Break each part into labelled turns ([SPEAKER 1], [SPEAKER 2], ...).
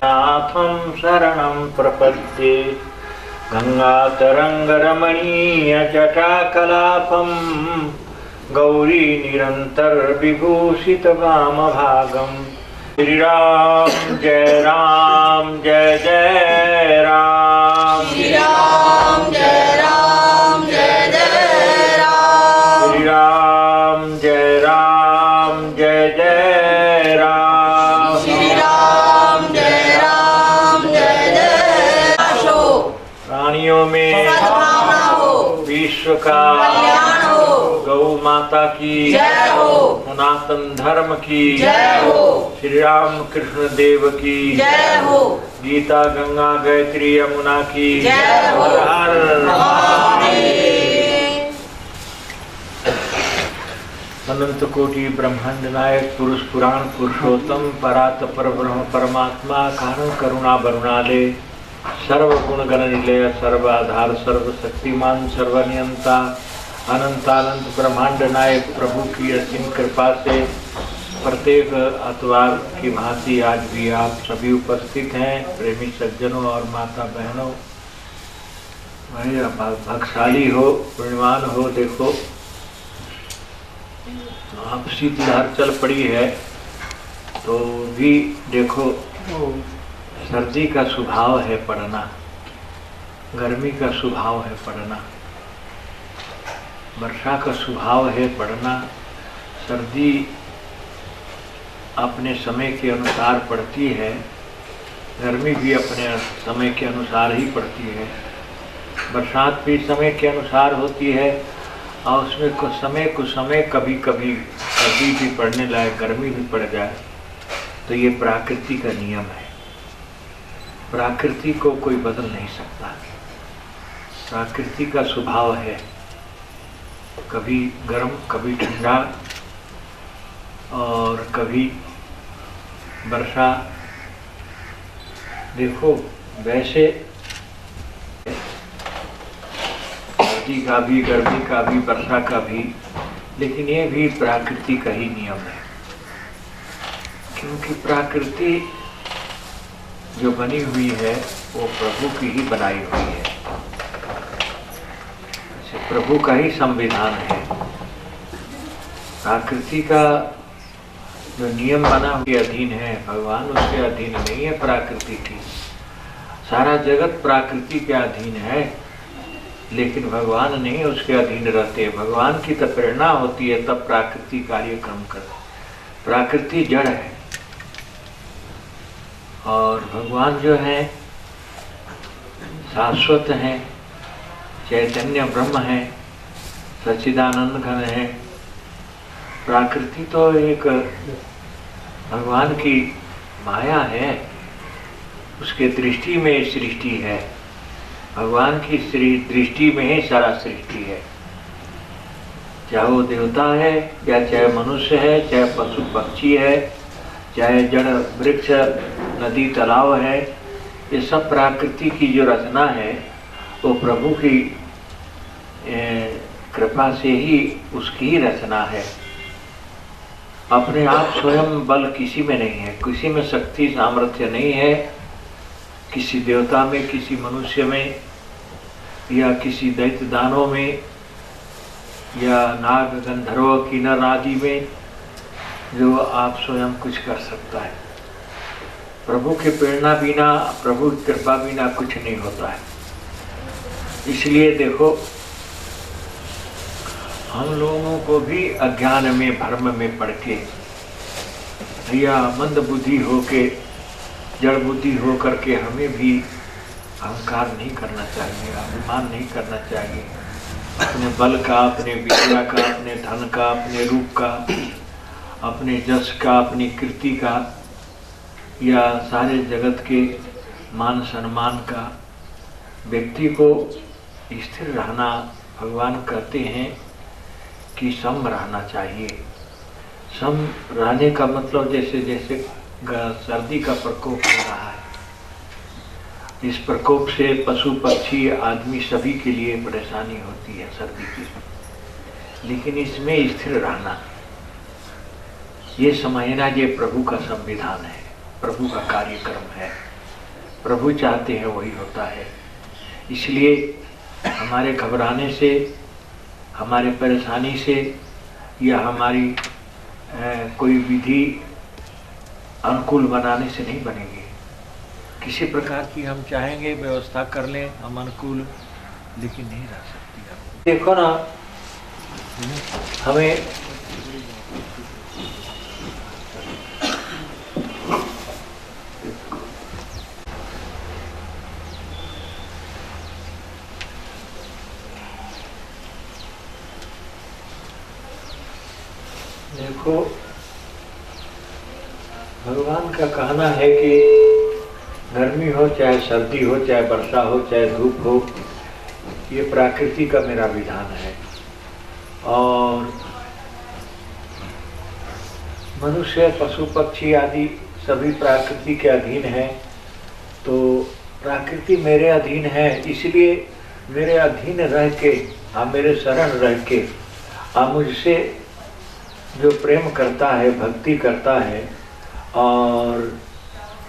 [SPEAKER 1] नाथं शरणं प्रपद्ये गंगातरंगरमणीयजटाकलापं गौरी निरंतर विभूषित वामभागम्। श्री राम जय जय राम।
[SPEAKER 2] श्री राम जय जय राम।
[SPEAKER 1] श्री राम जय जय राम।
[SPEAKER 2] श्री राम जय जय राम।
[SPEAKER 1] प्राणियों में
[SPEAKER 2] सद्भावना हो,
[SPEAKER 1] विश्व का
[SPEAKER 2] कल्याण हो,
[SPEAKER 1] गौ माता की
[SPEAKER 2] जय हो,
[SPEAKER 1] सनातन धर्म की
[SPEAKER 2] जय हो,
[SPEAKER 1] श्री राम कृष्ण देव की
[SPEAKER 2] जय हो,
[SPEAKER 1] गीता गंगा गायत्री यमुना की
[SPEAKER 2] जय हो।
[SPEAKER 1] हर हर
[SPEAKER 2] महादेव।
[SPEAKER 1] अनंत कोटि ब्रह्मांड नायक पुरुष पुराण पुरुषोत्तम परात्पर ब्रह्म परमात्मा कारण करुणा वरुणालय सर्व गुण गण निलय सर्व आधार सर्व शक्तिमान सर्वनियंता अनंतानंत ब्रह्मांड नायक प्रभु की असीम कृपा से प्रत्येक अतवार की भांति आज भी आप सभी उपस्थित हैं। प्रेमी सज्जनों और माता बहनों, भाई भाग्यशाली हो, पुण्यवान हो। देखो आप शीतलहर चल पड़ी है तो भी देखो सर्दी का स्वभाव है पड़ना, गर्मी का स्वभाव है पड़ना, वर्षा का स्वभाव है पड़ना। सर्दी अपने समय के अनुसार पड़ती है, गर्मी भी अपने समय के अनुसार ही पड़ती है, बरसात भी समय के अनुसार होती है और उसमें कुछ समय कभी भी पड़ने लायक गर्मी भी पड़ जाए। तो ये प्रकृति का नियम है, प्रकृति को कोई बदल नहीं सकता। प्रकृति का स्वभाव है कभी गर्म कभी ठंडा और कभी वर्षा। देखो वैसे सर्दी का भी गर्मी का भी वर्षा का भी, लेकिन ये भी प्रकृति का ही नियम है, क्योंकि प्रकृति जो बनी हुई है वो प्रभु की ही बनाई हुई है, प्रभु का ही संविधान है। प्रकृति का जो नियम बना हुआ अधीन है, भगवान उसके अधीन नहीं है। प्रकृति की सारा जगत प्रकृति के अधीन है, लेकिन भगवान नहीं उसके अधीन रहते। भगवान की तब प्रेरणा होती है तब प्रकृति कार्यक्रम कर। प्रकृति जड़ है और भगवान जो है शाश्वत हैं, चैतन्य ब्रह्म है, सच्चिदानंद घन है। प्रकृति तो एक भगवान की माया है, उसके दृष्टि में सृष्टि है। भगवान की दृष्टि में ही सारा सृष्टि है, चाहे वो देवता है या चाहे मनुष्य है, चाहे पशु पक्षी है, चाहे जड़ वृक्ष नदी तालाब है। ये सब प्रकृति की जो रचना है वो प्रभु की कृपा से ही उसकी ही रचना है। अपने आप स्वयं बल किसी में नहीं है, किसी में शक्ति सामर्थ्य नहीं है, किसी देवता में, किसी मनुष्य में या किसी दैत्य दानों में या नाग गंधर्व किन्नर आदि में जो आप स्वयं कुछ कर सकता है। प्रभु के प्रेरणा बिना, प्रभु की कृपा बिना कुछ नहीं होता है। इसलिए देखो हम लोगों को भी अज्ञान में भ्रम में पड़ के या मंद बुद्धि होके जड़ बुद्धि हो करके हमें भी अहंकार नहीं करना चाहिए, अभिमान नहीं करना चाहिए। अपने बल का, अपने विद्या का, अपने धन का, अपने रूप का, अपने जस का, अपनी कीर्ति का या सारे जगत के मान सम्मान का व्यक्ति को स्थिर रहना भगवान कहते हैं कि सम रहना चाहिए। सम रहने का मतलब जैसे जैसे सर्दी का प्रकोप हो रहा है, इस प्रकोप से पशु पक्षी आदमी सभी के लिए परेशानी होती है सर्दी की, लेकिन इसमें स्थिर रहना, ये समझना ये प्रभु का संविधान है, प्रभु का कार्यक्रम है। प्रभु चाहते हैं वही होता है। इसलिए हमारे घबराने से, हमारे परेशानी से या हमारी कोई विधि अनुकूल बनाने से नहीं बनेगी। किसी प्रकार की हम चाहेंगे व्यवस्था कर लें हम अनुकूल, लेकिन नहीं रह सकती। देखो ना, हमें देखो, भगवान का कहना है कि गर्मी हो चाहे सर्दी हो, चाहे वर्षा हो, चाहे धूप हो, ये प्रकृति का मेरा विधान है। और मनुष्य, पशु पक्षी आदि सभी प्रकृति के अधीन हैं। तो प्रकृति मेरे अधीन है, इसलिए मेरे अधीन रह के, आप मेरे शरण रह के, आप मुझसे जो प्रेम करता है, भक्ति करता है और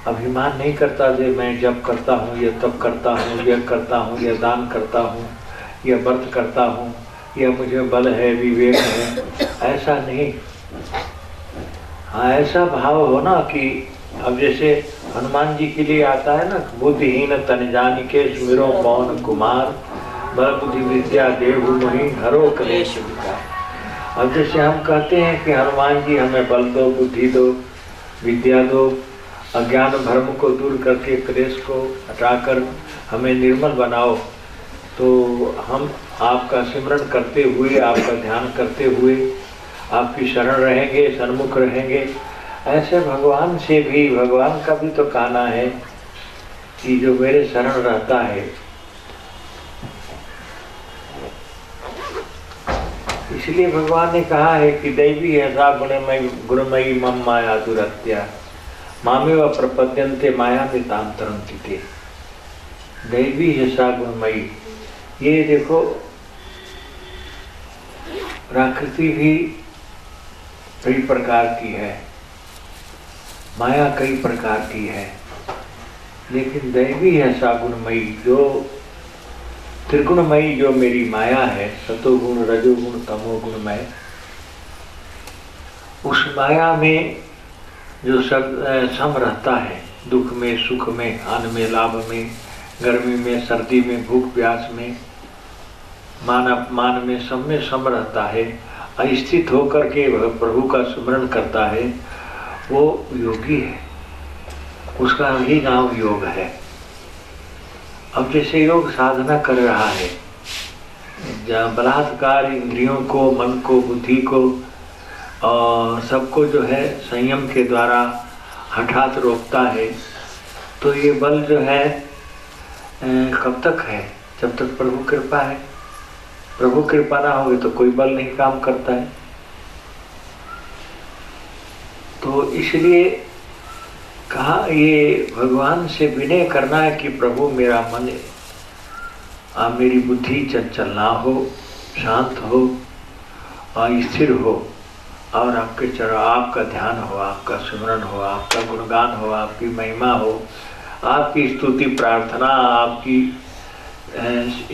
[SPEAKER 1] अभिमान नहीं करता कि मैं जब करता हूँ या तब करता हूँ, यह करता हूँ या दान करता हूँ या व्रत करता हूँ या मुझे बल है, विवेक है, ऐसा नहीं। हाँ, ऐसा भाव हो ना कि अब जैसे हनुमान जी के लिए आता है ना, बुद्धिहीन तन जानिके सुमिरो पवन कुमार, बल बुद्धि विद्या देहु मोहि हरो क्लेश विकार। अब जैसे हम कहते हैं कि हनुमान जी हमें बल दो, बुद्धि दो, विद्या दो, अज्ञान भ्रम को दूर करके क्लेश को हटाकर हमें निर्मल बनाओ, तो हम आपका सिमरन करते हुए, आपका ध्यान करते हुए आपकी शरण रहेंगे, सन्मुख रहेंगे। ऐसे भगवान से भी, भगवान का भी तो कहना है कि जो मेरे शरण रहता है, इसलिए भगवान ने कहा है कि दैवी ऐसा गुणमयी मम माया दुरत्या मामेव प्रपद्यन्ते माया में ताम तरंति ते। दैवी ऐसा गुणमयी, ये देखो प्रकृति भी कई प्रकार की है, माया कई प्रकार की है, लेकिन दैवी ऐसा गुणमयी, जो त्रिगुणमयी जो मेरी माया है, सतोगुण रजोगुण तमोगुणमय, उस माया में जो सम रहता है, दुख में, सुख में, हानि में, लाभ में, गर्मी में, सर्दी में, भूख प्यास में, मान अपमान में, सब में सम रहता है, अस्थित होकर के प्रभु का स्मरण करता है, वो योगी है। उसका ही नाम योग है। अब जैसे योग साधना कर रहा है, जहाँ बलात्कार इंद्रियों को, मन को, बुद्धि को और सबको जो है संयम के द्वारा हठात रोकता है, तो ये बल जो है कब तक है? जब तक प्रभु कृपा है। प्रभु कृपा ना होगी तो कोई बल नहीं काम करता है। तो इसलिए कहा, ये भगवान से विनय करना है कि प्रभु मेरा मन, मेरी बुद्धि चंचल ना हो, शांत हो और स्थिर हो, और आपके चरण, आपका ध्यान हो, आपका स्मरण हो, आपका गुणगान हो, आपकी महिमा हो, आपकी स्तुति प्रार्थना, आपकी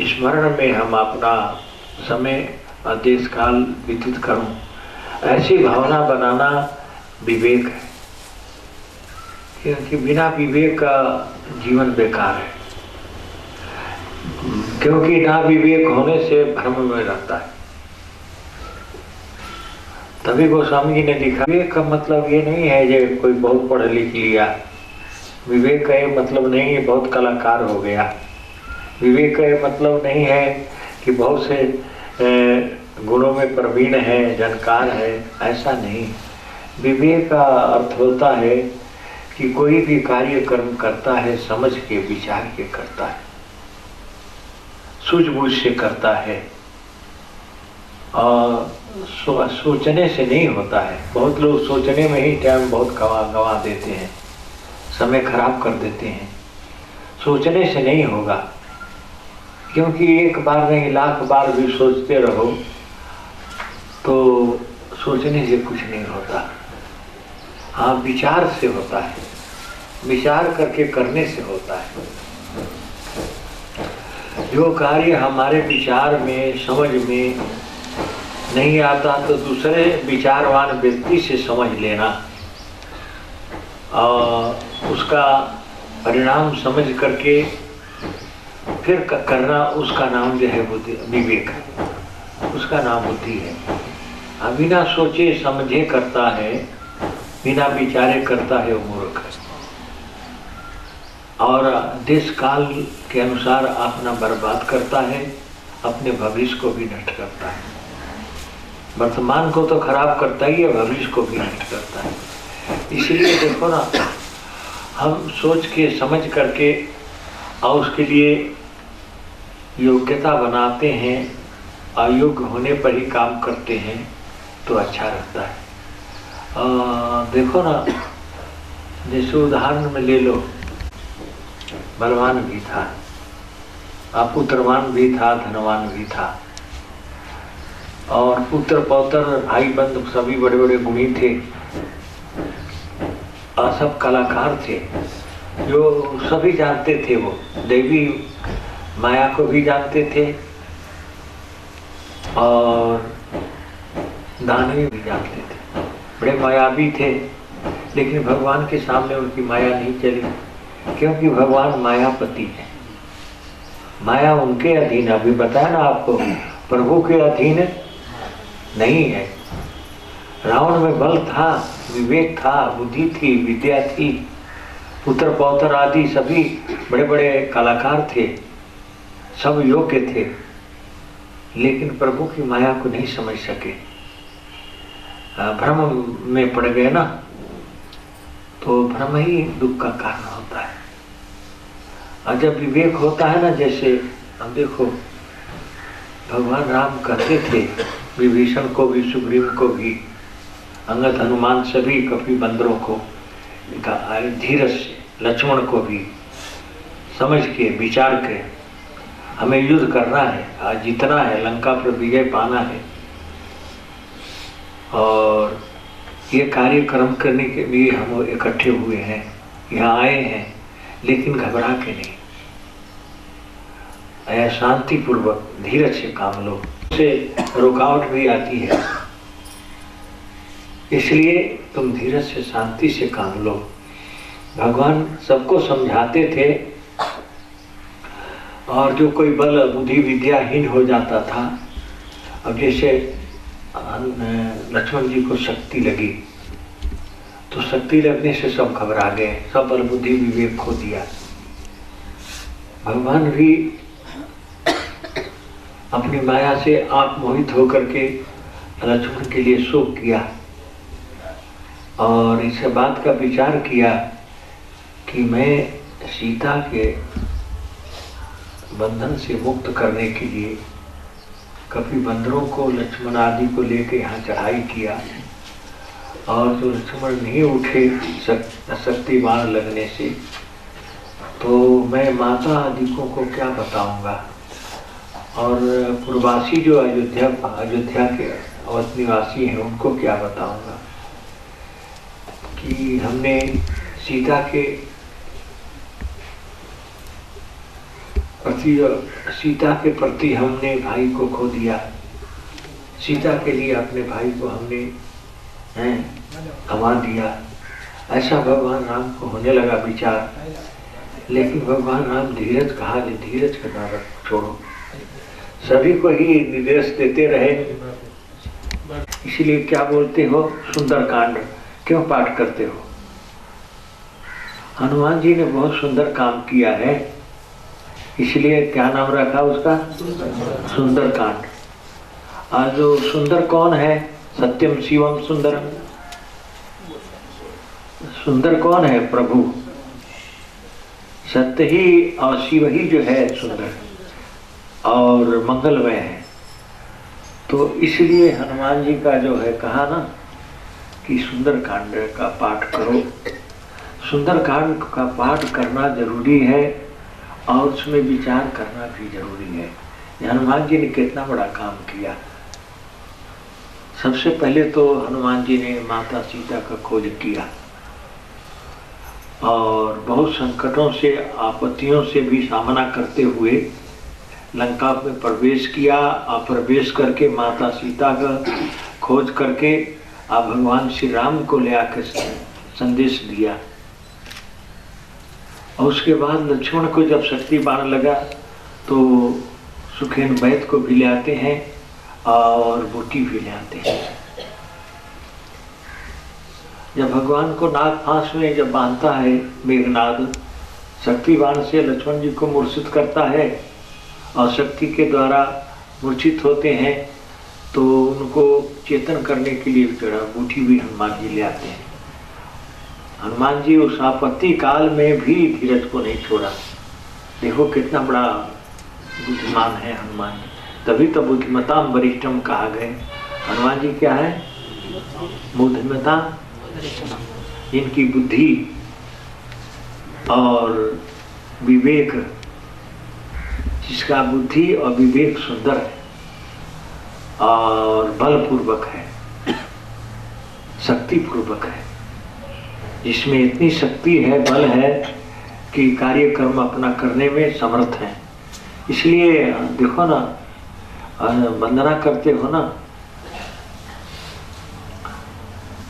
[SPEAKER 1] स्मरण में हम अपना समय और देश काल व्यतीत करूं, ऐसी भावना बनाना विवेक है। क्योंकि बिना विवेक का जीवन बेकार है, क्योंकि ना विवेक होने से भ्रम में रहता है। तभी गोस्वामी जी ने लिखा, विवेक का मतलब ये नहीं है जो कोई बहुत पढ़ लिख लिया, विवेक का ये मतलब नहीं है बहुत कलाकार हो गया, विवेक का ये मतलब नहीं है कि बहुत से गुणों में प्रवीण है, जानकार है, ऐसा नहीं। विवेक का अर्थ होता है कि कोई भी कार्य कर्म करता है समझ के, विचार के करता है, सूझबूझ से करता है और सोचने से नहीं होता है। बहुत लोग सोचने में ही टाइम बहुत गवा देते हैं, समय खराब कर देते हैं। सोचने से नहीं होगा, क्योंकि एक बार नहीं लाख बार भी सोचते रहो तो सोचने से कुछ नहीं होता। हाँ, विचार से होता है। विचार करके करने से होता है। जो कार्य हमारे विचार में, समझ में नहीं आता तो दूसरे विचारवान व्यक्ति से समझ लेना और उसका परिणाम समझ करके फिर करना, उसका नाम जो है बुद्धि, विवेक है, उसका नाम बुद्धि है। बिना सोचे समझे करता है, बिना विचारे करता है वो मूर्ख है और देश काल के अनुसार अपना बर्बाद करता है, अपने भविष्य को भी नष्ट करता है। वर्तमान को तो खराब करता ही है, भविष्य को भी नष्ट करता है। इसलिए देखो ना, हम सोच के समझ करके और उसके लिए योग्यता बनाते हैं, अयोग्य होने पर ही काम करते हैं तो अच्छा रहता है। देखो ना, जैसे उदाहरण में ले लो, बलवान भी था, पुत्रवान भी था, धनवान भी था और पुत्र पौत्र भाई बंधु सभी बड़े बड़े गुणी थे और सब कलाकार थे जो सभी जानते थे। वो देवी माया को भी जानते थे और दानवी भी जानते थे, बड़े मायावी थे। लेकिन भगवान के सामने उनकी माया नहीं चली, क्योंकि भगवान मायापति है। माया उनके अधीन, अभी बताया ना आपको, प्रभु के अधीन नहीं है। रावण में बल था, विवेक था, बुद्धि थी, विद्या थी, पुत्र पौत्र आदि सभी बड़े बड़े कलाकार थे, सब योग्य थे, लेकिन प्रभु की माया को नहीं समझ सके, भ्रम में पड़ गए ना, तो भ्रम ही दुख का कारण होता है। और जब विवेक होता है ना, जैसे हम देखो भगवान राम कहते थे विभीषण को भी, सुग्रीव को भी, अंगद हनुमान सभी कपि बंदरों को धीरज से, लक्ष्मण को भी समझ के विचार के हमें युद्ध करना है, आज जीतना है, लंका पर विजय पाना है और ये कार्यक्रम करने के लिए हम इकट्ठे हुए हैं, यहाँ आए हैं, लेकिन घबरा के नहीं, शांति पूर्वक धीरज से काम लो। से रुकावट भी आती है, इसलिए तुम धीरज से, शांति से काम लो। भगवान सबको समझाते थे और जो कोई बल बुद्धि विद्याहीन हो जाता था, अब जैसे लक्ष्मण जी को शक्ति लगी तो शक्ति लगने से सब घबरा गए, सब बल बुद्धि विवेक खो दिया। भगवान भी अपनी माया से आप मोहित होकर के लक्ष्मण के लिए शोक किया और इस बात का विचार किया कि मैं सीता के बंधन से मुक्त करने के लिए कभी बंदरों को, लक्ष्मण आदि को लेकर यहाँ चढ़ाई किया और जो लक्ष्मण नहीं उठे शक्ति बाण लगने से, तो मैं माता आदिकों को क्या बताऊंगा और पूर्ववासी जो अयोध्या के अवध निवासी हैं उनको क्या बताऊंगा कि हमने सीता के प्रति हमने भाई को खो दिया, सीता के लिए अपने भाई को हमने गंवा दिया। ऐसा भगवान राम को होने लगा विचार, लेकिन भगवान राम धीरज कहा, धीरज का रख छोड़ो, सभी को ही निर्देश देते रहे। इसलिए क्या बोलते हो, सुंदरकांड क्यों पाठ करते हो? हनुमान जी ने बहुत सुंदर काम किया है, इसलिए क्या नाम रखा उसका, सुंदरकांड। आज जो सुंदर कौन है, सत्यम शिवम सुंदरम, सुंदर कौन है, प्रभु। सत्य ही और शिव ही जो है सुंदर और मंगलमय है। तो इसलिए हनुमान जी का जो है कहा ना कि सुंदरकांड का पाठ करो। सुंदरकांड का पाठ करना जरूरी है और उसमें विचार करना भी जरूरी है। हनुमान जी ने कितना बड़ा काम किया। सबसे पहले तो हनुमान जी ने माता सीता का खोज किया और बहुत संकटों से आपत्तियों से भी सामना करते हुए लंका में प्रवेश किया और प्रवेश करके माता सीता का खोज करके आप भगवान श्री राम को ले आकर संदेश दिया। और उसके बाद लक्ष्मण को जब शक्ति बाण लगा तो सुखेन वैद्य को भी ले आते हैं और बूटी भी ले आते हैं। जब भगवान को नाग फांस में जब बांधता है मेघनाद, शक्ति बाण से लक्ष्मण जी को मूर्छित करता है और शक्ति के द्वारा मूर्छित होते हैं, तो उनको चेतन करने के लिए बूटी भी हनुमान जी ले आते हैं। हनुमान जी उस आपत्ति काल में भी धीरज को नहीं छोड़ा। देखो कितना बड़ा बुद्धिमान है हनुमान जी, तभी तो बुद्धिमताम वरिष्ठम कहा गए। हनुमान जी क्या है? बुद्धिमता, इनकी बुद्धि और विवेक, जिसका बुद्धि और विवेक सुंदर है और बलपूर्वक है, शक्ति पूर्वक है, जिसमें इतनी शक्ति है, बल है कि कार्यक्रम अपना करने में समर्थ है। इसलिए देखो ना, वंदना करते हो ना,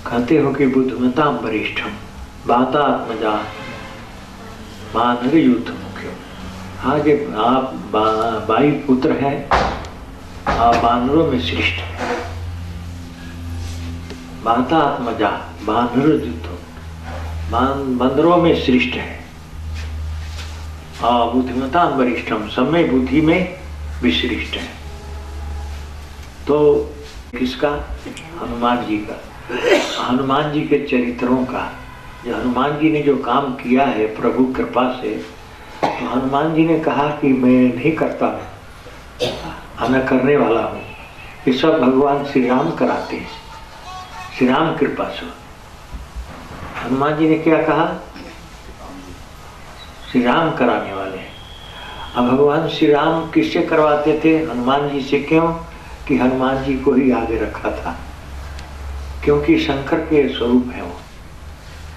[SPEAKER 1] कहते हो कि बुद्धिमताम वरिष्ठम वातात्मजा वानर युद्ध मुख्य। हाँ, जे आप वायु पुत्र हैं, आप वानरों में श्रेष्ठ है। वातात्मजा वानर युद्ध, बंदरों में श्रेष्ठ है। बुद्धिमताम वरिष्ठम, समय बुद्धि में विश्रिष्ट है। तो किसका? हनुमान जी का। हनुमान जी के चरित्रों का, जो हनुमान जी ने जो काम किया है प्रभु कृपा से, तो हनुमान जी ने कहा कि मैं नहीं करता हूँ, मैं करने वाला हूँ। ये सब भगवान श्री राम कराते हैं, श्री राम कृपा से। हनुमान जी ने क्या कहा? श्री राम कराने वाले हैं। अब भगवान श्री राम किससे करवाते थे? हनुमान जी से। क्यों? कि हनुमान जी को ही आगे रखा था, क्योंकि शंकर के स्वरूप है वो।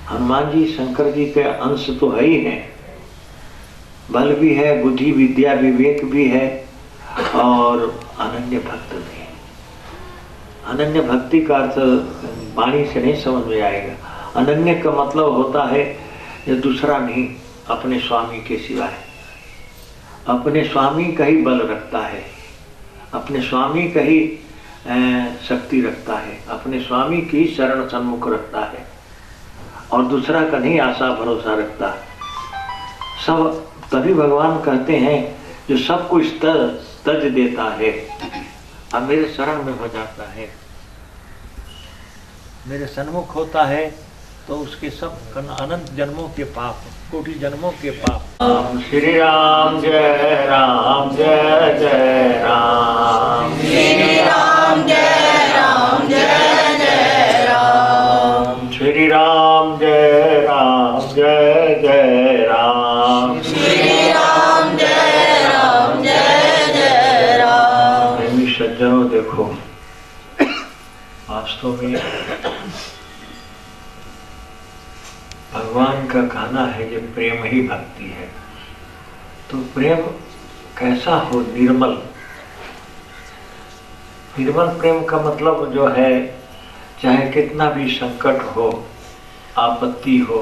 [SPEAKER 1] हनुमान जी शंकर जी के अंश तो है ही है, बल भी है, बुद्धि विद्या विवेक भी है और अनन्य भक्त भी है। अनन्य भक्ति का अर्थ वाणी से नहीं समझ में आएगा। अनन्य का मतलब होता है जो दूसरा नहीं, अपने स्वामी के सिवाय, अपने स्वामी का ही बल रखता है, अपने स्वामी का ही शक्ति रखता है, अपने स्वामी की शरण सन्मुख रखता है और दूसरा का नहीं आशा भरोसा रखता। सब तभी भगवान कहते हैं जो सब कुछ तज देता है अब मेरे शरण में हो जाता है, मेरे सन्मुख होता है, तो उसके सब अनंत जन्मों के पाप, कोटि जन्मों के पाप। श्री राम जय राम जय जय राम,
[SPEAKER 2] श्री राम जय राम जय जय राम,
[SPEAKER 1] श्री राम जय राम जय जय राम,
[SPEAKER 2] श्री राम जय राम जय जय राम।
[SPEAKER 1] प्रेमी सज्जनों, देखो वास्तव में भगवान का कहना है कि प्रेम ही भक्ति है। तो प्रेम कैसा हो? निर्मल। निर्मल प्रेम का मतलब जो है, चाहे कितना भी संकट हो, आपत्ति हो,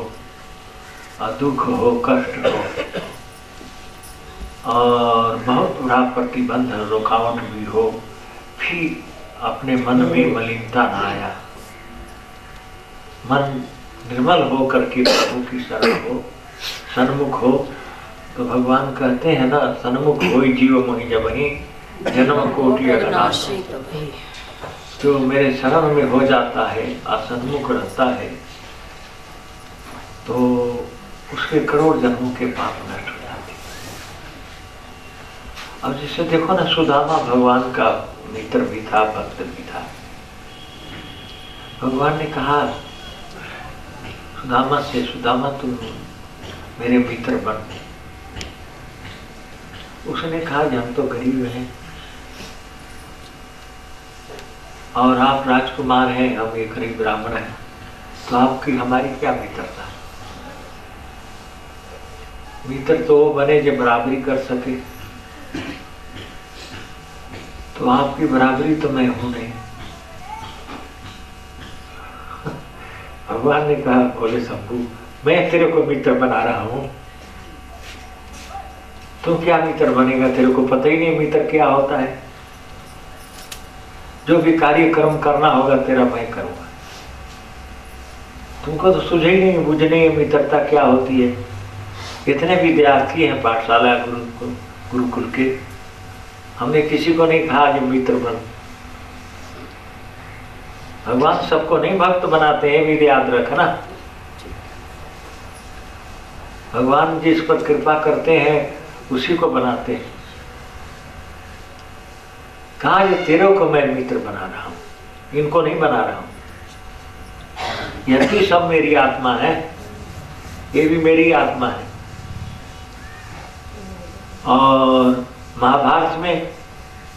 [SPEAKER 1] दुख हो, कष्ट हो और बहुत बड़ा प्रतिबंध रुकावट भी हो, फिर अपने मन में मलिनता न आया, मन निर्मल हो करके प्रभु की शरण हो, सन्मुख हो। तो भगवान कहते हैं ना, सन्मुख होई जीव मोहि जबहि जन्म कोटि अगनाशी। जो मेरे शरण में हो जाता है, असन्मुख रहता है, तो उसके करोड़ जन्मों के पाप नष्ट हो जाते। अब जिसे देखो ना, सुदामा भगवान का मित्र भी था, भक्त भी था। भगवान ने कहा सुदामा से, सुदामा तुम मेरे मित्र बन। उसने कहा कि हम तो गरीब हैं और आप राजकुमार हैं, हम एक गरीब ब्राह्मण हैं, तो आपकी हमारी क्या मित्रता? मित्र तो वो बने जो बराबरी कर सके, तो आपकी बराबरी तो मैं हूं नहीं। भगवान ने कहा, बोले शंभू मैं तेरे को मित्र बना रहा हूं, तू क्या मित्र बनेगा? तेरे को पता ही नहीं मित्र क्या होता है। जो भी कार्यक्रम करना होगा तेरा मैं करूंगा। तुमको तो सूझे ही नहीं, बुझे नहीं मित्रता क्या होती है। इतने विद्यार्थी हैं पाठशाला गुरुकुल के, हमने किसी को नहीं कहा जो मित्र बन। भगवान सबको नहीं भक्त बनाते हैं, भी याद रखना। भगवान जिस पर कृपा करते हैं उसी को बनाते हैं। कहा ये तेरे को मैं मित्र बना रहा हूं, इनको नहीं बना रहा हूं। यदि सब मेरी आत्मा है, ये भी मेरी आत्मा है। और महाभारत में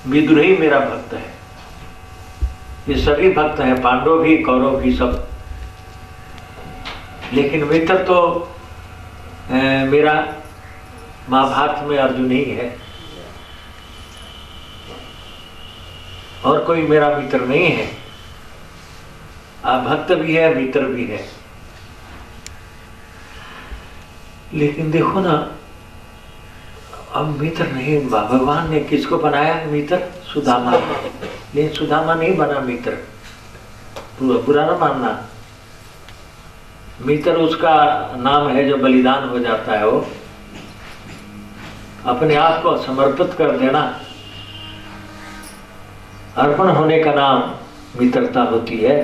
[SPEAKER 1] विदुर ही मेरा भक्त है। ये सभी भक्त हैं, पांडव भी कौरव भी सब। लेकिन मित्र तो मेरा महाभारत में अर्जुन ही है, और कोई मेरा मित्र नहीं है। भक्त भी है, मित्र भी है। लेकिन देखो ना, अब मित्र नहीं, भगवान ने किसको बनाया मित्र? सुदामा। लेकिन सुदामा नहीं बना मित्र, बुरा ना मानना। मित्र उसका नाम है जो बलिदान हो जाता है, वो अपने आप को समर्पित कर देना, अर्पण होने का नाम मित्रता होती है,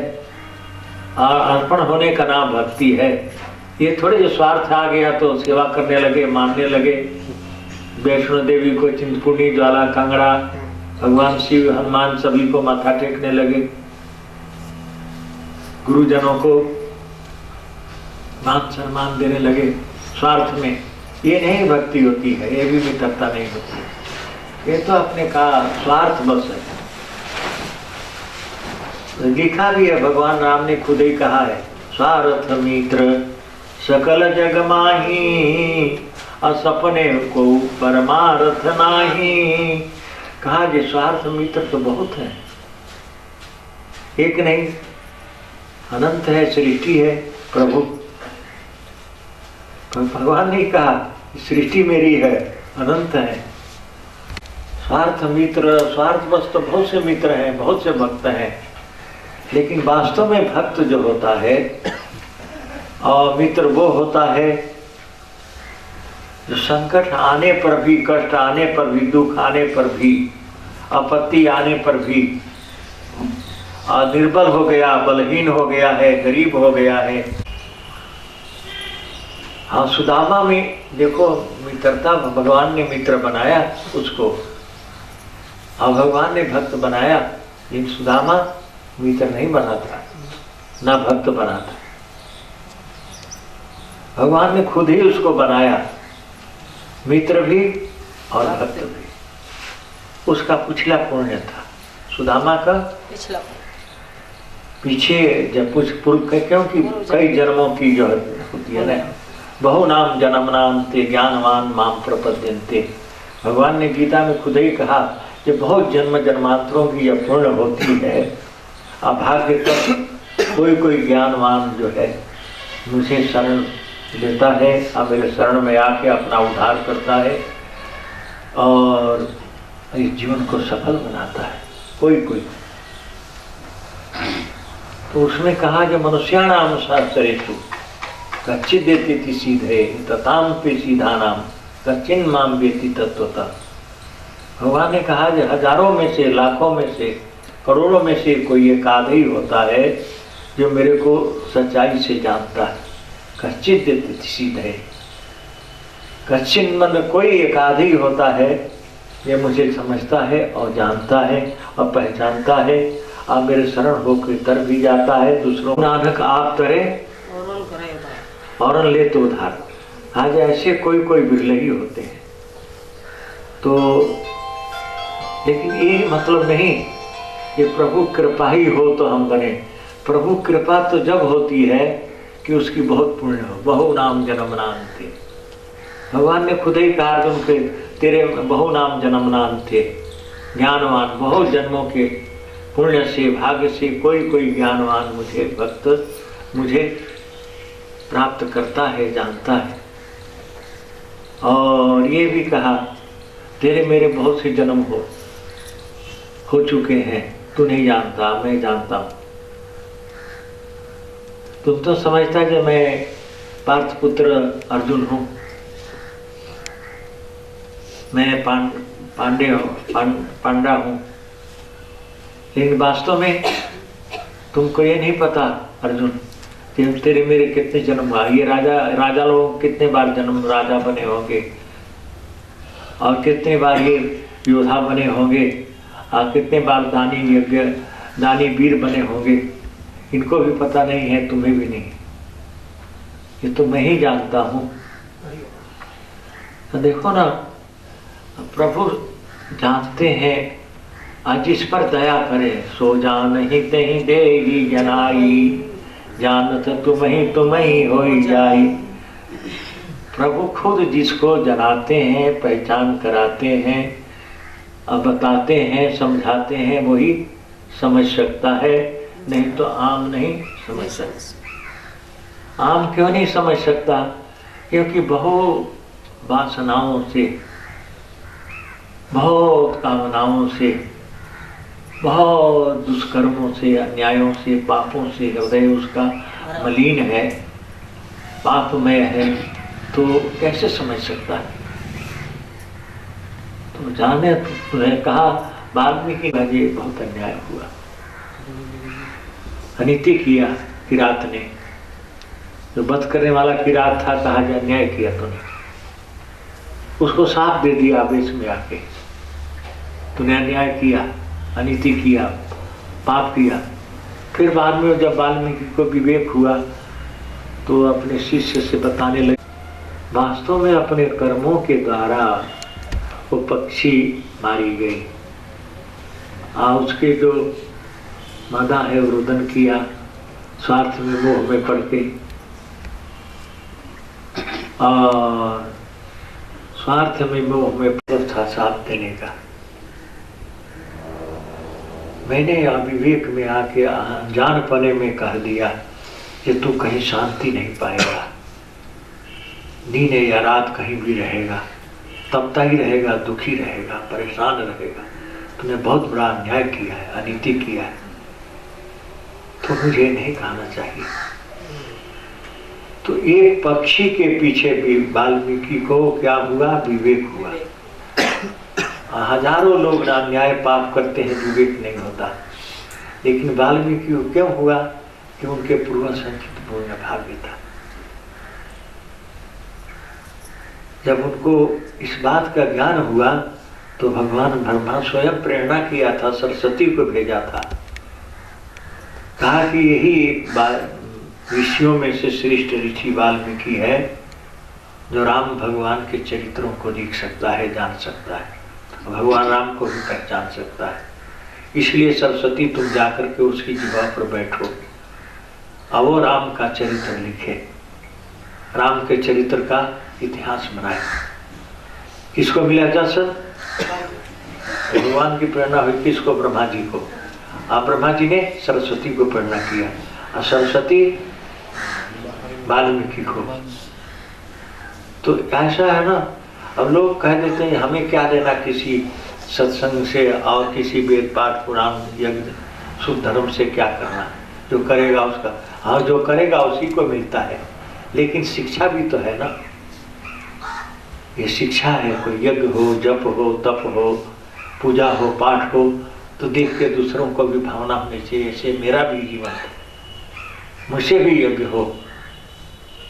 [SPEAKER 1] और अर्पण होने का नाम भक्ति है। ये थोड़े जो स्वार्थ आ गया तो सेवा करने लगे, मानने लगे, वैष्णो देवी को, चिंतपूर्णी, ज्वाला, कांगड़ा, भगवान शिव, हनुमान सभी को माथा टेकने लगे, गुरुजनों को मान सम्मान देने लगे स्वार्थ में। ये नहीं भक्ति होती है, ये भी मित्रता नहीं होती है। ये तो अपने का स्वार्थ बस है। लिखा भी है, भगवान राम ने खुद ही कहा है, स्वार्थ मित्र सकल जग माही, असपने को परमार्थ नाही। कहा कि स्वार्थ मित्र तो बहुत है, एक नहीं, अनंत है, सृष्टि है प्रभु। भगवान ने कहा सृष्टि मेरी है, अनंत है। स्वार्थ मित्र, स्वार्थ बस तो बहुत से मित्र हैं, बहुत से भक्त हैं। लेकिन वास्तव में भक्त जो होता है और मित्र वो होता है जो संकट आने पर भी, कष्ट आने पर भी, दुख आने पर भी, आपत्ति आने पर भी, निर्बल हो गया, बलहीन हो गया है, गरीब हो गया है। हाँ, सुदामा में देखो मित्रता, भगवान ने मित्र बनाया उसको, और भगवान ने भक्त बनाया। लेकिन सुदामा मित्र नहीं बना था, ना भक्त बना था। भगवान ने खुद ही उसको बनाया, मित्र भी और भक्त भी। उसका पिछला पुण्य था, सुदामा का पीछे जब कुछ पूर्व, क्योंकि कई जन्मों की जो होती है ना, बहु नाम जन्म नाम ते ज्ञानवान माम प्रपद्यन्ते। भगवान ने गीता में खुद ही कहा कि बहुत जन्म जन्मांतरों की यह पुण्य होती है। अभाग्य तक कोई ज्ञानवान जो है मुझे शरण लेता है और मेरे शरण में आके अपना उद्धार करता है और इस जीवन को सफल बनाता है। कोई तो उसने कहा कि मनुष्याणाम शास्त्रेषु कच्चित् देती सीधे तताम पे सीधा नाम कच्चिन माम बेती तत्वता। भगवान ने कहा कि हजारों में से, लाखों में से, करोड़ों में से कोई एक आधा ही होता है जो मेरे को सच्चाई से जानता है। कच्चित देती सीधे, कच्चिन मन कोई एक आधा ही होता है ये मुझे समझता है और जानता है और पहचानता है और मेरे शरण होकर तर भी जाता है। दूसरों नानक आप तरे और ले तो उधार। आज ऐसे कोई बिरले ही होते हैं। तो लेकिन ये मतलब नहीं कि प्रभु कृपा ही हो तो हम बने। प्रभु कृपा तो जब होती है कि उसकी बहुत पुण्य हो। बहु नाम जन्म नाम थे, भगवान ने खुद ही कहा अर्जुन के तेरे बहु नाम जन्मनाम थे, ज्ञानवान बहुत जन्मों के पुण्य से भाग्य से कोई कोई ज्ञानवान मुझे भक्त मुझे प्राप्त करता है, जानता है। और ये भी कहा तेरे मेरे बहुत से जन्म हो चुके हैं, तू नहीं जानता, मैं जानता हूं। तुम तो समझता कि मैं पार्थ पुत्र अर्जुन हूं, मैं पांडा हूं, लेकिन वास्तव में तुमको ये नहीं पता अर्जुन कि तेरे मेरे कितने जन्म हुआ। ये राजा लोग कितने बार जन्म राजा बने होंगे और कितने बार ये योद्धा बने होंगे और कितने बार दानी वीर बने होंगे, इनको भी पता नहीं है, तुम्हें भी नहीं। ये तो मैं ही जानता हूं। तो देखो ना, प्रभु जानते हैं, आज इस पर दया करे सो जान ही तही देगी जनाई, जानत तुम ही होई जाई। प्रभु खुद जिसको जनाते हैं, पहचान कराते हैं, अब बताते हैं, समझाते हैं, वही समझ सकता है, नहीं तो आम नहीं समझ सकता। आम क्यों नहीं समझ सकता? क्योंकि बहुत वासनाओं से, बहुत कामनाओं से, बहुत दुष्कर्मों से, अन्यायों से, पापों से हृदय उसका मलिन है, पापमय है, तो कैसे समझ सकता है? तो जाने तुम्हें कहा वाल्मीकि का ये बहुत अन्याय हुआ, अनीति किया किरात ने, जो वध करने वाला किरात था, कहा कि अन्याय किया तूने, उसको साफ दे दिया आवेश में आके, तूने अन्याय किया, अनीति किया, पाप किया। फिर बाद में जब वाल्मीकि को विवेक हुआ तो अपने शिष्य से बताने लगे, वास्तव में अपने कर्मों के द्वारा वो पक्षी मारी गई, उसके जो मादा है वो रुदन किया, स्वार्थ में मोह में पड़ के, और स्वार्थ में मोह में था साथ देने का। मैंने अविवेक में आके अनजानपने में कह दिया कि तू कहीं शांति नहीं पाएगा, दिन या रात कहीं भी रहेगा, तपता ही रहेगा, दुखी रहेगा, परेशान रहेगा, तूने बहुत बड़ा अन्याय किया है, अनीति किया है, तो मुझे नहीं कहना चाहिए। तो एक पक्षी के पीछे भी वाल्मीकि को क्या हुआ? विवेक हुआ। हजारों लोग अन्याय पाप करते हैं, विवेक नहीं होता, लेकिन वाल्मीकि को क्यों हुआ? कि उनके पूर्व संचित पुण्य भाग्य था। जब उनको इस बात का ज्ञान हुआ तो भगवान ब्रह्मा स्वयं प्रेरणा किया था, सरस्वती को भेजा था, कहा कि यही ऋषियों में से श्रेष्ठ ऋषि वाल्मीकि है, जो राम भगवान के चरित्रों को देख सकता है, जान सकता है, भगवान राम को भी पहचान सकता है। इसलिए सरस्वती तुम जाकर के उसकी जिह्वा पर बैठो, अब वो राम का चरित्र लिखे, राम के चरित्र का इतिहास बनाए। किसको मिला जस? भगवान की प्रेरणा हुई किसको? ब्रह्मा जी को। अब ब्रह्मा जी ने सरस्वती को प्रेरणा किया और सरस्वती वाल्मीकि को। तो ऐसा है ना, अब लोग कह देते हैं हमें क्या लेना किसी सत्संग से और किसी वेद पाठ पुराण यज्ञ शुभ धर्म से, क्या करना, जो करेगा उसका, हाँ जो करेगा उसी को मिलता है, लेकिन शिक्षा भी तो है ना, ये शिक्षा है। कोई यज्ञ हो, जप हो, तप हो, पूजा हो, पाठ हो, तो देख के दूसरों को भी भावना होनी चाहिए, ऐसे मेरा भी जीवन है, मुझसे भी यज्ञ हो,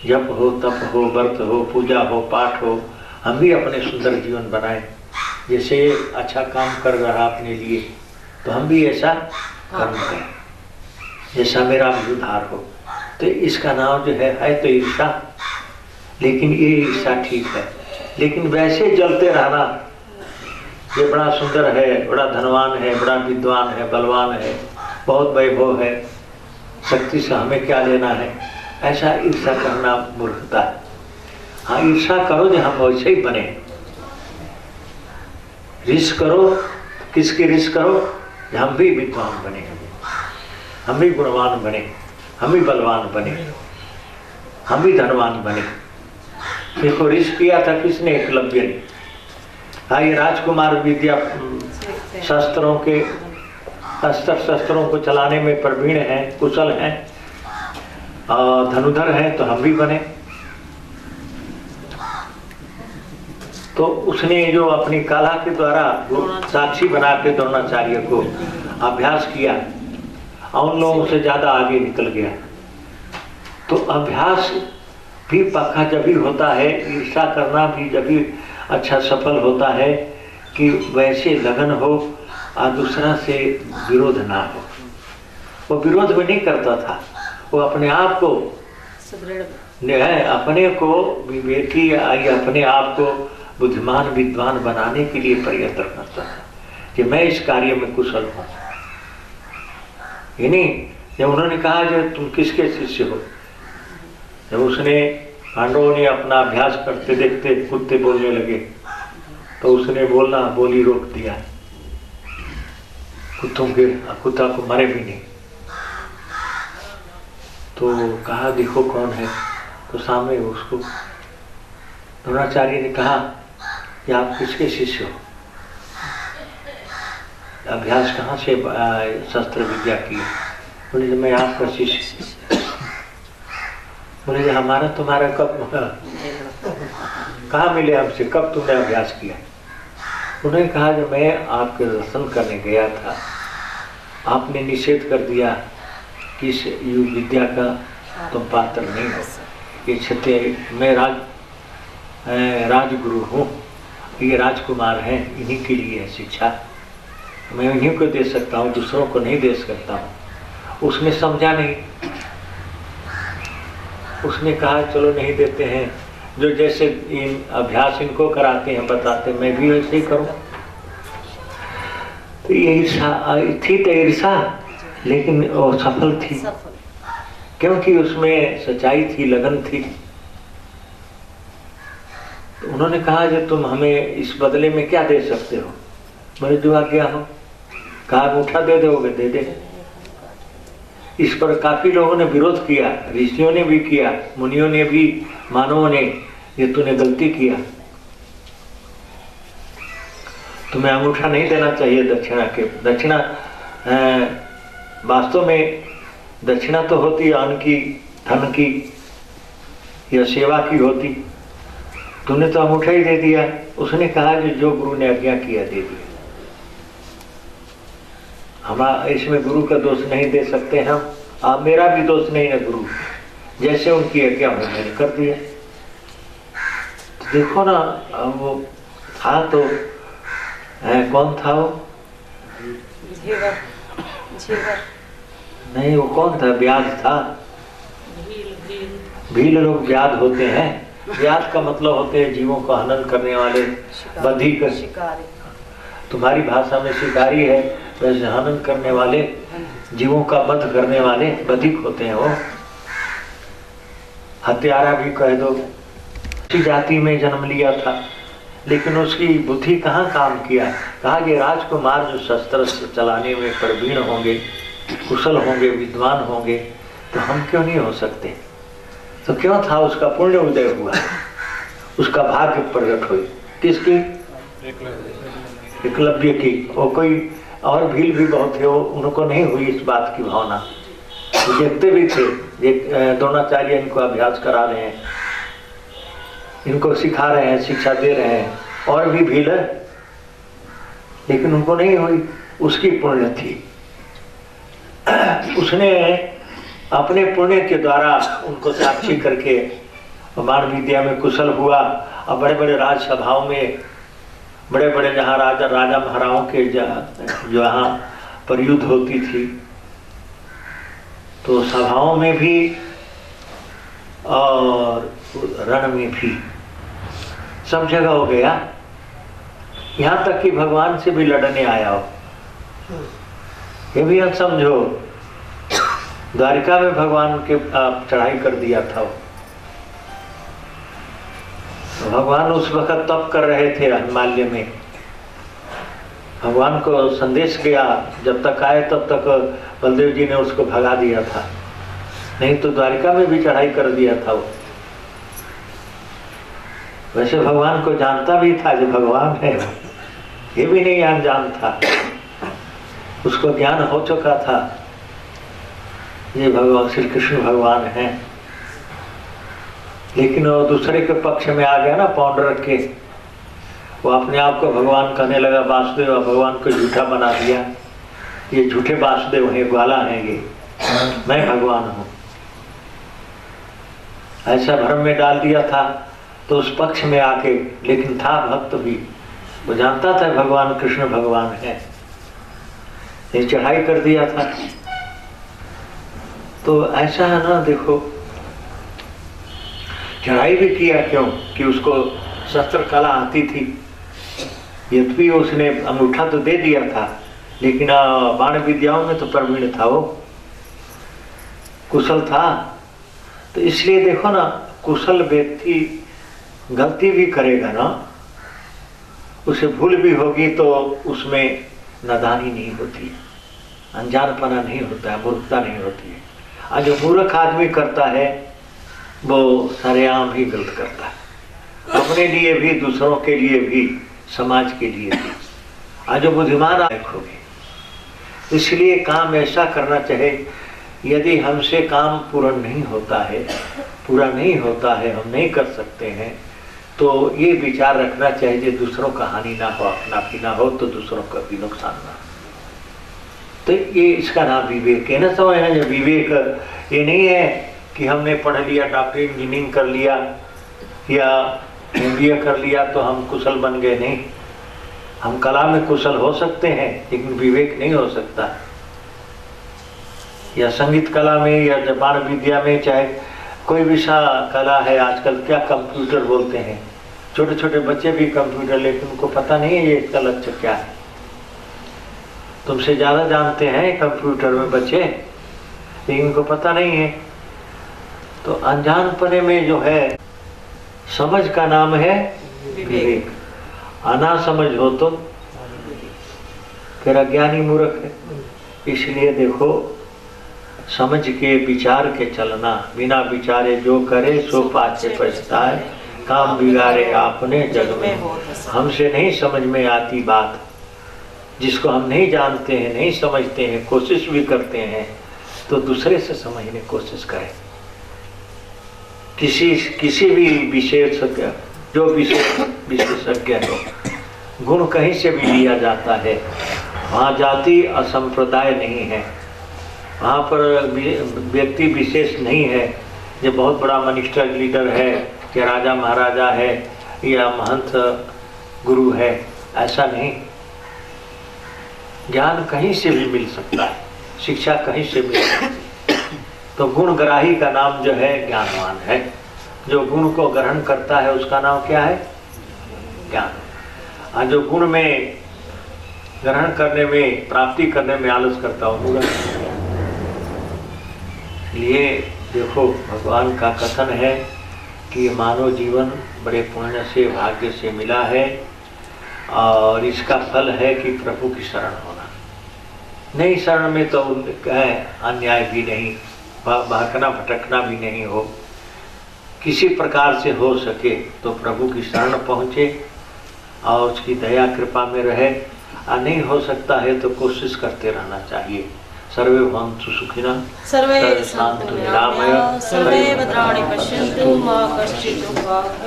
[SPEAKER 1] जप हो, तप हो, व्रत हो, पूजा हो, पाठ हो, हम भी अपने सुंदर जीवन बनाएं। जैसे अच्छा काम कर रहा अपने लिए, तो हम भी ऐसा कर्म करें जैसा मेरा भी उद्धार हो। तो इसका नाम जो है तो ईर्षा, लेकिन ये ईर्षा ठीक है, लेकिन वैसे जलते रहना, ये बड़ा सुंदर है, बड़ा धनवान है, बड़ा विद्वान है, बलवान है, बहुत वैभव है, शक्ति से हमें क्या लेना है, ऐसा ईर्षा करना मूर्खता है। हाँ, ईर्षा करो जो हम वैसे ही बने। रिस करो, किसकी रिस करो? हम भी विद्वान बने, हम भी गुणवान बने, हम भी बलवान बने, हम भी धनवान बने। देखो रिस किया था किसने? एकलव्य ने। हाँ, ये राजकुमार विद्या शस्त्रों के अस्त्र शस्त्रों को चलाने में प्रवीण हैं, कुशल हैं, धनुधर हैं, तो हम भी बने। तो उसने जो अपनी कला के द्वारा साक्षी बना के द्रोणाचार्य को अभ्यास किया और उन लोगों से ज्यादा आगे निकल गया। तो अभ्यास भी पक्का जब भी होता है, ईर्षा करना भी जब भी अच्छा सफल होता है कि वैसे लगन हो और दूसरा से विरोध ना हो। वो विरोध भी नहीं करता था, वो अपने आप को अपने को विवेकी अपने आप को बुद्धिमान विद्वान बनाने के लिए प्रयत्न करता था कि मैं इस कार्य में कुशल हूँ। यानी जब उन्होंने कहा जो तुम किसके शिष्य हो, जब उसने पांडवों ने अपना अभ्यास करते देखते कुत्ते बोलने लगे तो उसने बोली रोक दिया। कुत्ता को मारे भी नहीं। तो कहा देखो कौन है, तो सामने उसको द्रोणाचार्य ने कहा कि आप किसके शिष्य हो, अभ्यास कहाँ से शस्त्र विद्या की? बोले मैं आपका शिष्य। बोले हमारा तुम्हारा कब कहाँ मिले हमसे, कब तुमने अभ्यास किया? उन्होंने कहा जो मैं आपके दर्शन करने गया था, आपने निषेध कर दिया कि इस विद्या का तुम पात्र नहीं हो। ये क्षत्रिय, मैं राजगुरु हूँ, ये राजकुमार हैं, इन्हीं के लिए शिक्षा मैं इन्हीं को दे सकता हूँ, दूसरों को नहीं दे सकता हूँ। उसने समझा नहीं, उसने कहा चलो नहीं देते हैं, जो जैसे इन अभ्यास इनको कराते हैं बताते, मैं भी वैसे ही करूँ। तो ये ईर्षा थी, तो ईर्षा लेकिन वो सफल थी क्योंकि उसमें सच्चाई थी, लगन थी। तो उन्होंने कहा जो तुम हमें इस बदले में क्या दे सकते हो? बोले जो आज्ञा हो। कहा अंगूठा दे दोगे? दे दे। इस पर काफी लोगों ने विरोध किया, ऋषियों ने भी किया, मुनियों ने भी, मानवों ने, ये तूने गलती किया, तुम्हें अंगूठा नहीं देना चाहिए दक्षिणा के। दक्षिणा वास्तव में दक्षिणा तो होती है अन्न की, धन की या सेवा की होती, तूने तो अंगूठा ही दे दिया। उसने कहा जो गुरु ने आज्ञा किया दे दिया, हमारा इसमें गुरु का दोष नहीं दे सकते हम, आप मेरा भी दोष नहीं है। गुरु जैसे उनकी आज्ञा मैंने कर दिया। तो देखो ना, वो था तो कौन था वो? नहीं, वो कौन था? व्याध था। भील लोग व्याध होते हैं। व्याध का मतलब होते हैं जीवों को हनन करने वाले, बधिक। तुम्हारी भाषा में शिकारी है, वैसे हनन करने वाले, जीवों का वध करने वाले बधिक होते हैं। वो हत्यारा भी कह दो। उसी जाति में जन्म लिया था लेकिन उसकी बुद्धि कहाँ काम किया? कहा ये राजकुमार जो शस्त्र चलाने में प्रवीण होंगे, कुशल होंगे, विद्वान होंगे, तो हम क्यों नहीं हो सकते? तो क्यों था? उसका पुण्य उदय हुआ, उसका भाग्य प्रकट हुई। किसकी? एकलव्य की। वो कोई और भील भी बहुत थे, वो उनको नहीं हुई इस बात की भावना। वो देखते भी थे, द्रोणाचार्य इनको अभ्यास करा रहे हैं, इनको सिखा रहे हैं, शिक्षा दे रहे हैं, और भी भील है, लेकिन उनको नहीं हुई। उसकी पुण्य थी, उसने अपने पुण्य के द्वारा उनको साक्षी करके बाण विद्या में कुशल हुआ। और बड़े बड़े राजसभाओं में, बड़े बड़े जहाँ राजा महाराजाओं के जहाँ पर युद्ध होती थी, तो सभाओं में भी और रण में भी, सब जगह हो गया। यहाँ तक कि भगवान से भी लड़ने आया हो। ये भी आप समझो, द्वारिका में भगवान के चढ़ाई कर दिया था। भगवान उस वक्त तप कर रहे थे हिमालय में। भगवान को संदेश गया, जब तक आए तब तक बलदेव जी ने उसको भगा दिया था, नहीं तो द्वारिका में भी चढ़ाई कर दिया था वो। वैसे भगवान को जानता भी था जो भगवान है, ये भी नहीं अनजान था, उसको ज्ञान हो चुका था ये भगवान श्री कृष्ण भगवान है। लेकिन वो दूसरे के पक्ष में आ गया ना, पौंड रख के वो अपने आप को भगवान कहने लगा, वासुदेव, भगवान को झूठा बना दिया, ये झूठे वासुदेव हैं, ग्वाला हैं ये, मैं भगवान हूँ, ऐसा भ्रम में डाल दिया था। तो उस पक्ष में आके, लेकिन था भक्त भी, वो जानता था भगवान कृष्ण भगवान है, ये चढ़ाई कर दिया था। तो ऐसा है ना, देखो चढ़ाई भी किया, क्यों कि उसको शस्त्र कला आती थी, यद्यपि उसने अंगूठा तो दे दिया था, लेकिन बाण विद्याओं में तो प्रवीण था, वो कुशल था। तो इसलिए देखो ना, कुशल व्यक्ति गलती भी करेगा ना, उसे भूल भी होगी तो उसमें नादानी नहीं होती, अनजानपना नहीं होता है, मूर्खता नहीं होती है। आज जो मूर्ख आदमी करता है वो सरेआम ही गलत करता है, अपने लिए भी, दूसरों के लिए भी, समाज के लिए भी। आज जो बुद्धिमान होगी, इसलिए काम ऐसा करना चाहे, यदि हमसे काम पूरा नहीं होता है, हम नहीं कर सकते हैं, तो ये विचार रखना चाहिए दूसरों का हानि ना हो, अपना भी ना हो, तो दूसरों का भी नुकसान ना हो। तो ये इसका नाम विवेक है ना, समझना। जो विवेक ये नहीं है कि हमने पढ़ लिया, डॉक्टरी इंजीनियरिंग कर लिया या MBA कर लिया तो हम कुशल बन गए, नहीं। हम कला में कुशल हो सकते हैं, लेकिन विवेक नहीं हो सकता। या संगीत कला में या जबान विद्या में, चाहे कोई भी सा कला है, आजकल क्या कंप्यूटर बोलते हैं, छोटे छोटे बच्चे भी कंप्यूटर, लेकिन उनको पता नहीं है ये इसका लक्ष्य क्या है। तुमसे ज्यादा जानते हैं कंप्यूटर में बच्चे, लेकिन उनको पता नहीं है। तो अनजानपने में जो है, समझ का नाम है विवेक, अना समझ हो तो फिर अज्ञानी मूर्ख है। इसलिए देखो, समझ के विचार के चलना, बिना विचारे जो करे सो पाछे पछताए, काम बिगाड़े आपने जग में। हमसे नहीं समझ में आती बात, जिसको हम नहीं जानते हैं, नहीं समझते हैं, कोशिश भी करते हैं, तो दूसरे से समझने की कोशिश करें। किसी भी विशेषज्ञ, जो विशेषज्ञ हो, गुण कहीं से भी लिया जाता है। वहाँ जाति और संप्रदाय नहीं है, वहाँ पर व्यक्ति विशेष नहीं है, जो बहुत बड़ा मिनिस्टर लीडर है, या राजा महाराजा है, या महंत गुरु है, ऐसा नहीं। ज्ञान कहीं से भी मिल सकता है, शिक्षा कहीं से मिल सकती है। तो गुणग्राही का नाम जो है ज्ञानवान है। जो गुण को ग्रहण करता है उसका नाम क्या है? ज्ञान। और जो गुण में ग्रहण करने में, प्राप्ति करने में आलस करता हो मूर्ख। इसलिए देखो, भगवान का कथन है कि मानव जीवन बड़े पुण्य से, भाग्य से मिला है, और इसका फल है कि प्रभु की शरण होना। नहीं शरण में तो अन्याय भी नहीं, भटकना भटकना भी नहीं हो, किसी प्रकार से हो सके तो प्रभु की शरण पहुँचे और उसकी दया कृपा में रहे। नहीं हो सकता है तो कोशिश करते रहना चाहिए। सर्वे भवन्तु सुखिनः, सर्वे सन्तु निरामया, सर्वे भद्राणि पश्यन्तु, मा कश्चित् दुःखभाग्।